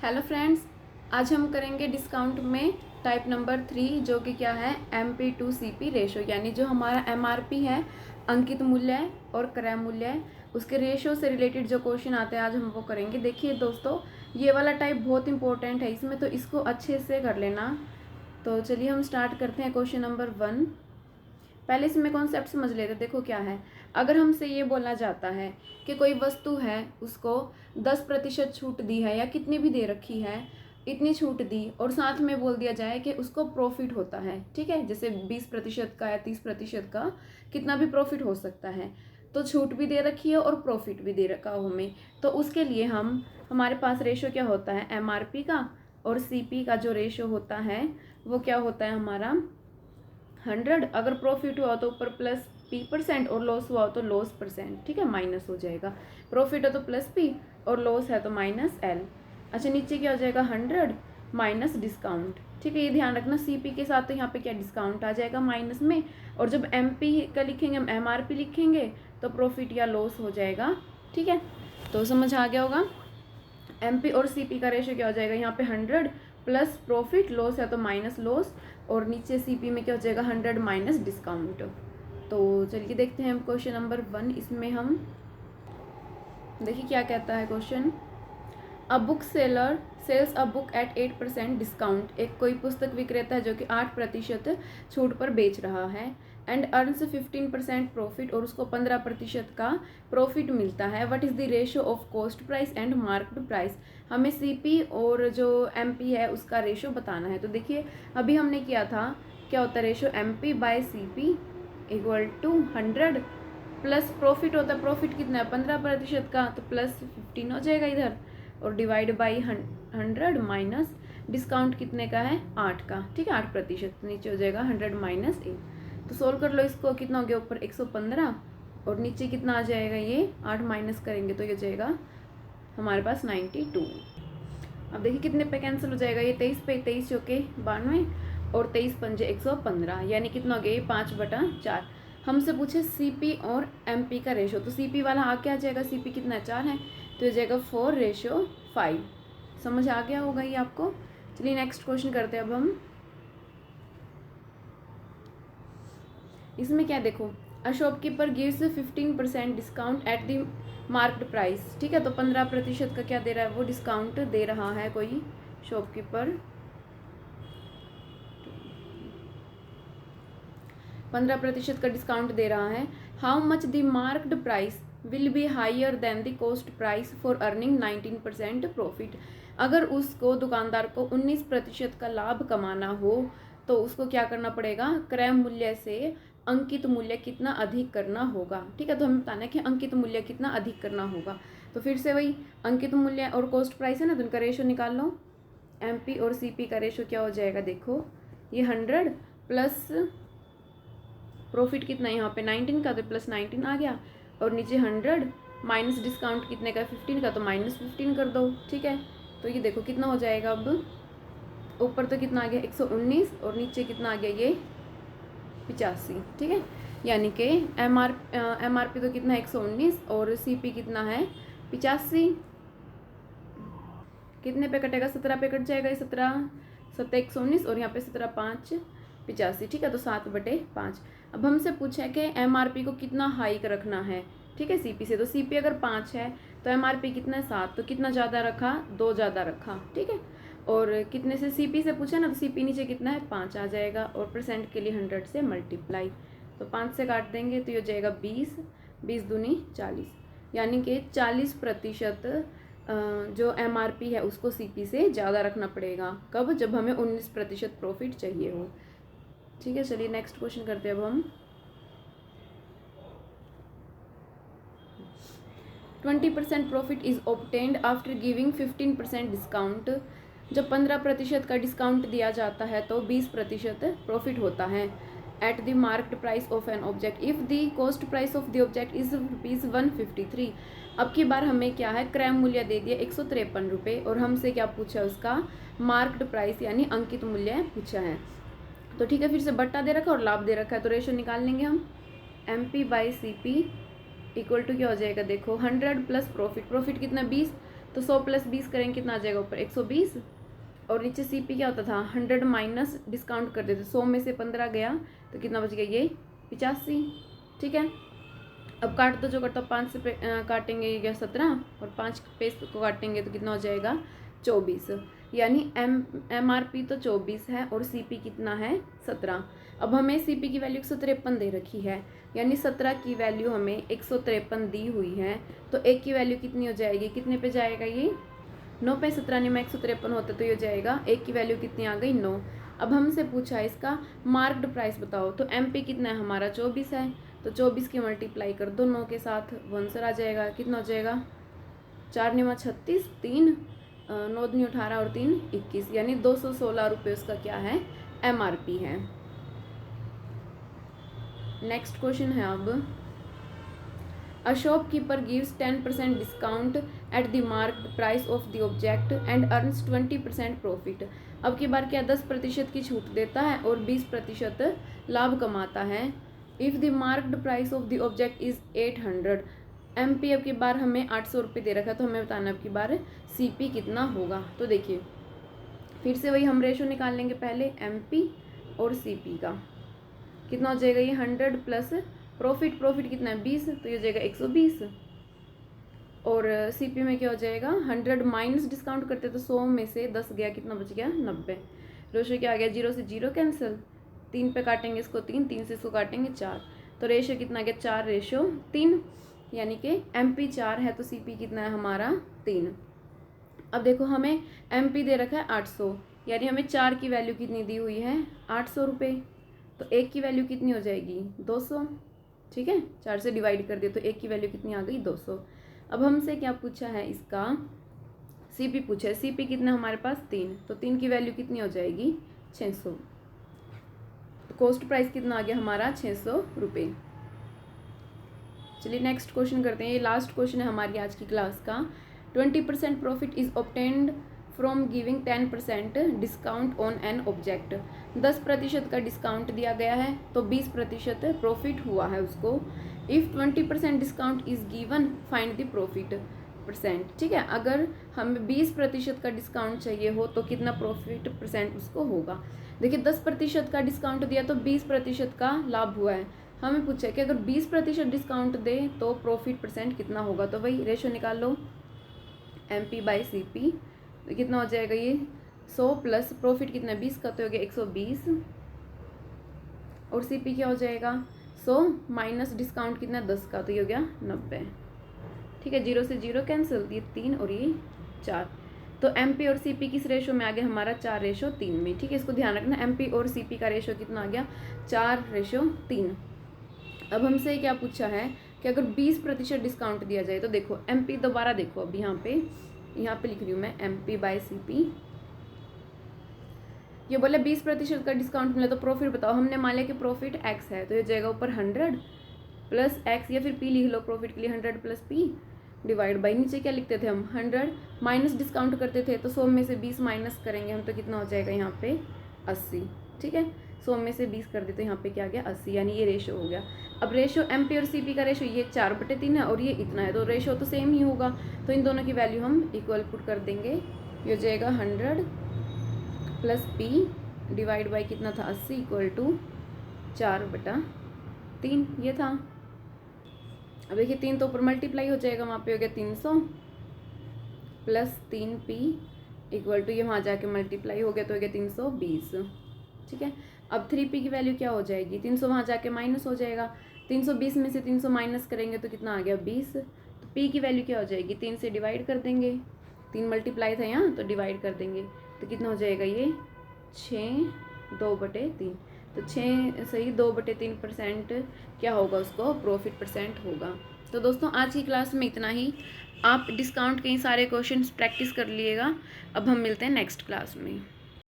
Hello friends, आज हम करेंगे डिस्काउंट में टाइप नंबर 3 जो कि क्या है MP टू CP रेशो, यानी जो हमारा MRP है अंकित मूल्य है और क्रय मूल्य है उसके रेशो से रिलेटेड जो क्वेश्चन आते हैं आज हम वो करेंगे। देखिए दोस्तों, ये वाला टाइप बहुत इंपॉर्टेंट है इसमें, तो इसको अच्छे से कर लेना। तो चलिए हम स्टार्ट करते हैं क्वेश्चन नंबर 1। पहले इसमें कॉन्सेप्ट समझ लेते। देखो क्या है, अगर हमसे ये बोला जाता है कि कोई वस्तु है उसको 10% छूट दी है या कितनी भी दे रखी है, इतनी छूट दी, और साथ में बोल दिया जाए कि उसको प्रॉफिट होता है, ठीक है, जैसे 20% का या 30% का कितना भी प्रॉफिट हो सकता है, तो छूट भी दे रखी है और प्रॉफिट भी दे रखा हो हमें, तो उसके लिए हमारे पास रेशो क्या होता है MRP का, और CP का जो रेशो होता है वो क्या होता है हमारा 100। अगर प्रॉफिट हुआ तो ऊपर प्लस P% और लॉस हुआ तो लॉस %, ठीक है, माइनस हो जाएगा। प्रॉफिट है तो प्लस P और लॉस है तो माइनस L। अच्छा, नीचे क्या हो जाएगा 100 माइनस डिस्काउंट, ठीक है, ये ध्यान रखना। CP के साथ तो यहाँ पे क्या डिस्काउंट आ जाएगा माइनस में, और जब MP का लिखेंगे MRP लिखेंगे तो प्रॉफिट या लॉस हो जाएगा, ठीक है। तो समझ आ गया होगा। MP और CP का रेशो क्या हो जाएगा यहाँ पे 100 प्लस प्रॉफिट, लॉस है तो माइनस लॉस, और नीचे CP में क्या हो जाएगा 100 माइनस डिस्काउंट। तो चलिए देखते हैं हम क्वेश्चन नंबर 1। इसमें हम देखिए क्या कहता है question. A book seller sells a book at 8% discount. एक कोई पुस्तक विक्रेता है जो कि 8% छूट पर बेच रहा है, एंड अर्न्स 15% प्रॉफिट, और उसको 15% का प्रॉफिट मिलता है। What is the ratio of cost price and market price. हमें CP और जो MP है उसका रेशो बताना है। तो देखिए अभी हमने किया था, क्या होता है ratio MP by CP equal to 100 plus profit होता है, प्रॉफिट कितना है 15% का, तो प्लस 15 हो जाएगा इधर, और डिवाइड बाई 100 माइनस डिस्काउंट कितने का है 8 का, ठीक है, 8%, नीचे हो जाएगा 100 माइनस 8। तो सोल्व कर लो इसको, कितना हो गया ऊपर 115 और नीचे कितना आ जाएगा, ये 8 माइनस करेंगे तो ये जाएगा हमारे पास 92। अब देखिए कितने पे कैंसिल हो जाएगा, ये 23 पे 23 चौके 92 और 23 पंजे 115, यानी कितना हो गया ये 5/4। हमसे पूछे CP और MP का रेशो, तो CP वाला आ क्या जाएगा, CP कितना 4 है तो ये जाएगा 4:5। समझ आ गया होगा ये आपको। चलिए नेक्स्ट क्वेश्चन करते हैं अब हम। इसमें क्या देखो, a shopkeeper gives 15% discount at the marked price, ठीक है, तो 15% का क्या दे रहा है वो डिस्काउंट दे रहा है कोई शॉपकीपर, 15% का डिस्काउंट दे रहा है। How much the marked price will be higher than the cost price for earning 19% profit. अगर उसको दुकानदार को 19% का लाभ कमाना हो तो उसको क्या करना पड़ेगा, क्रय मूल्य से अंकित मूल्य कितना अधिक करना होगा, ठीक है। तो हमें बताना है कि अंकित मूल्य कितना अधिक करना होगा। तो फिर से वही अंकित मूल्य और कॉस्ट प्राइस है ना, तो उनका रेशो निकाल लो। MP और CP का रेशो क्या हो जाएगा, देखो ये 100 प्लस प्रॉफिट कितना है यहाँ पे 19 का, तो प्लस 19 आ गया, और नीचे 100 माइनस डिस्काउंट कितने का 15 का, तो माइनस 15 कर दो, ठीक है। तो ये देखो कितना हो जाएगा, अब ऊपर तो कितना आ गया 119 और नीचे कितना आ गया ये 85, ठीक है। यानी कि MRP तो कितना है 119 और CP कितना है 85। कितने पे कटेगा 17 पे कट जाएगा, 17 7 119 और यहाँ पे 17 5 85, ठीक है, तो 7/5। अब हमसे पूछा है कि MRP को कितना हाइक रखना है, ठीक है, CP से। तो CP अगर 5 है तो MRP कितना है 7, तो कितना ज़्यादा रखा 2 ज़्यादा रखा, ठीक है। और कितने से CP से पूछा ना, तो CP नीचे कितना है 5 आ जाएगा, और परसेंट के लिए 100 से मल्टीप्लाई, तो 5 से काट देंगे तो ये हो जाएगा 20, 20 दूनी 40, यानी कि 40% जो MRP है उसको CP से ज़्यादा रखना पड़ेगा। कब, जब हमें 19% प्रॉफिट चाहिए हो, ठीक है। चलिए नेक्स्ट क्वेश्चन करते हैं अब हम। 20% profit is obtained after giving 15% discount. जब 15% का डिस्काउंट दिया जाता है तो 20% प्रॉफिट होता है at the marked price of an object if the cost price of the object is ₹153। अब की बार हमें क्या है, क्रय मूल्य दे दिया 153 रुपये, और हमसे क्या पूछा है उसका मार्क्ड प्राइस यानी अंकित मूल्य पूछा है। तो ठीक है, फिर से बट्टा दे रखा और लाभ दे रखा है, तो रेशो निकाल लेंगे हम। MP by CP equal to क्या हो जाएगा, देखो 100 प्लस प्रॉफिट, प्रॉफिट कितना 20, तो 100 + 20 करेंगे कितना आ जाएगा ऊपर 120। और नीचे CP क्या होता था 100 माइनस डिस्काउंट कर देते, 100 में से 15 गया तो कितना बच गया ये 85। ठीक है, अब काट दो, जो करता 5 से काटेंगे ये क्या 17 और 5 पे को काटेंगे तो कितना हो जाएगा 24। यानी MRP तो 24 है और CP कितना है 17। अब हमें CP की वैल्यू 153 दे रखी है, यानी 17 की वैल्यू हमें 153 दी हुई है, तो एक की वैल्यू कितनी हो जाएगी, कितने पे जाएगा ये 9 पे, 17 में 153 होता तो ये हो जाएगा, एक की वैल्यू कितनी आ गई 9। अब हमसे पूछा है इसका मार्क्ड प्राइस बताओ, तो MP कितना है हमारा 24 है, तो 24 की मल्टीप्लाई कर दो 9 के साथ, वो आंसर आ जाएगा, कितना हो जाएगा 4 9 36, 3 9 दूनी 18 और 3 21, यानी 216 रुपये उसका क्या है MRP है। नेक्स्ट क्वेश्चन है अब, a shopkeeper gives 10% discount at the marked price of the object and earns 20% profit. अब की बार क्या 10% की छूट देता है और 20% लाभ कमाता है। If the marked price of the object is 800 MP, अब की बार हमें 800 रुपये दे रखा है, तो हमें बताना अब की बार CP कितना होगा। तो देखिए फिर से वही हम रेशो निकाल लेंगे पहले MP और CP का, कितना हो जाएगा ये 100 प्लस प्रॉफिट कितना है 20, तो ये हो जाएगा 120। और CP में क्या हो जाएगा 100 माइनस डिस्काउंट करते तो 100 में से 10 गया, कितना बच गया 90। रेशो क्या आ गया 0 से 0 कैंसिल, 3 पे काटेंगे इसको 3, 3 से इसको काटेंगे 4, तो रेशो कितना आ गया 4:3, यानी कि MP 4 है तो CP कितना है हमारा 3। अब देखो हमें MP दे रखा है 800, यानी हमें 4 की वैल्यू कितनी दी हुई है 800 रुपये, तो 1 की वैल्यू कितनी हो जाएगी 200। ठीक है, 4 से डिवाइड कर दिया तो 1 की वैल्यू कितनी आ गई 200। अब हमसे क्या पूछा है इसका CP पूछा है, CP कितना हमारे पास 3, तो 3 की वैल्यू कितनी हो जाएगी 600, तो कॉस्ट प्राइस कितना आ गया हमारा 600 रुपये। चलिए नेक्स्ट क्वेश्चन करते हैं, ये लास्ट क्वेश्चन है हमारी आज की क्लास का। 20% profit is obtained from giving 10% discount on an object. 10% का डिस्काउंट दिया गया है तो 20% प्रॉफिट हुआ है उसको। If 20% discount is given find the profit percent. ठीक है, अगर हमें 20% का डिस्काउंट चाहिए हो तो कितना प्रॉफिट परसेंट उसको होगा। देखिए 10% का डिस्काउंट दिया तो 20% का लाभ हुआ है, हमें पूछा है कि अगर 20% डिस्काउंट दे तो प्रॉफिट परसेंट कितना होगा, तो वही रेशो निकाल लो MP/CP, तो कितना हो जाएगा ये 100 प्लस प्रॉफिट कितना है 20 का, तो हो गया 120, और CP क्या हो जाएगा 100 माइनस डिस्काउंट कितना 10 का, तो ये हो गया 90। ठीक है, 0 से 0 कैंसिल, ये 3 और ये 4, तो MP और CP किस रेशो में आ गया हमारा 4:3 में। ठीक है, इसको ध्यान रखना, MP और CP का रेशो कितना आ गया 4:3। अब हमसे क्या पूछा है कि अगर 20% डिस्काउंट दिया जाए, तो देखो MP दोबारा देखो, अब यहाँ पे लिख रही हूँ मैं MP/CP। ये बोला 20% का डिस्काउंट मिला तो प्रॉफिट बताओ। हमने मान लिया कि प्रॉफिट X है, तो ये जाएगा ऊपर 100 प्लस X, या फिर P लिख लो प्रॉफिट के लिए 100 प्लस P डिवाइड बाई, नीचे क्या लिखते थे हम 100 माइनस डिस्काउंट करते थे तो 100 में से 20 माइनस करेंगे हम, तो कितना हो जाएगा यहाँ पे 80। ठीक है, 100 में से 20 कर देते तो यहाँ पे क्या आ गया 80, यानी ये रेशो हो गया। अब रेशो MP और CP का रेशो ये 4/3 है और ये इतना है, तो रेशो तो सेम ही होगा, तो इन दोनों की वैल्यू हम इक्वल पुट कर देंगे। ये हो जाएगा 100 प्लस P डिवाइड बाई कितना था 80 इक्वल टू 4/3 ये था। अब देखिए 3 तो ऊपर मल्टीप्लाई हो जाएगा, वहाँ पे हो गया 300 प्लस 3P इक्वल टू ये वहाँ जाके मल्टीप्लाई हो गया तो हो गया 320। ठीक है, अब 3P की वैल्यू क्या हो जाएगी 300 वहाँ जाके माइनस हो जाएगा, 320 में से 300 माइनस करेंगे तो कितना आ गया 20, तो P की वैल्यू क्या हो जाएगी 3 से डिवाइड कर देंगे, 3 मल्टीप्लाई था यहाँ तो डिवाइड कर देंगे, तो कितना हो जाएगा ये 6 2/3, तो 6 सही 2/3% क्या होगा उसको प्रॉफिट परसेंट होगा। तो दोस्तों आज की क्लास में इतना ही, आप डिस्काउंट के सारे क्वेश्चंस प्रैक्टिस कर लिएगा। अब हम मिलते हैं नेक्स्ट क्लास में।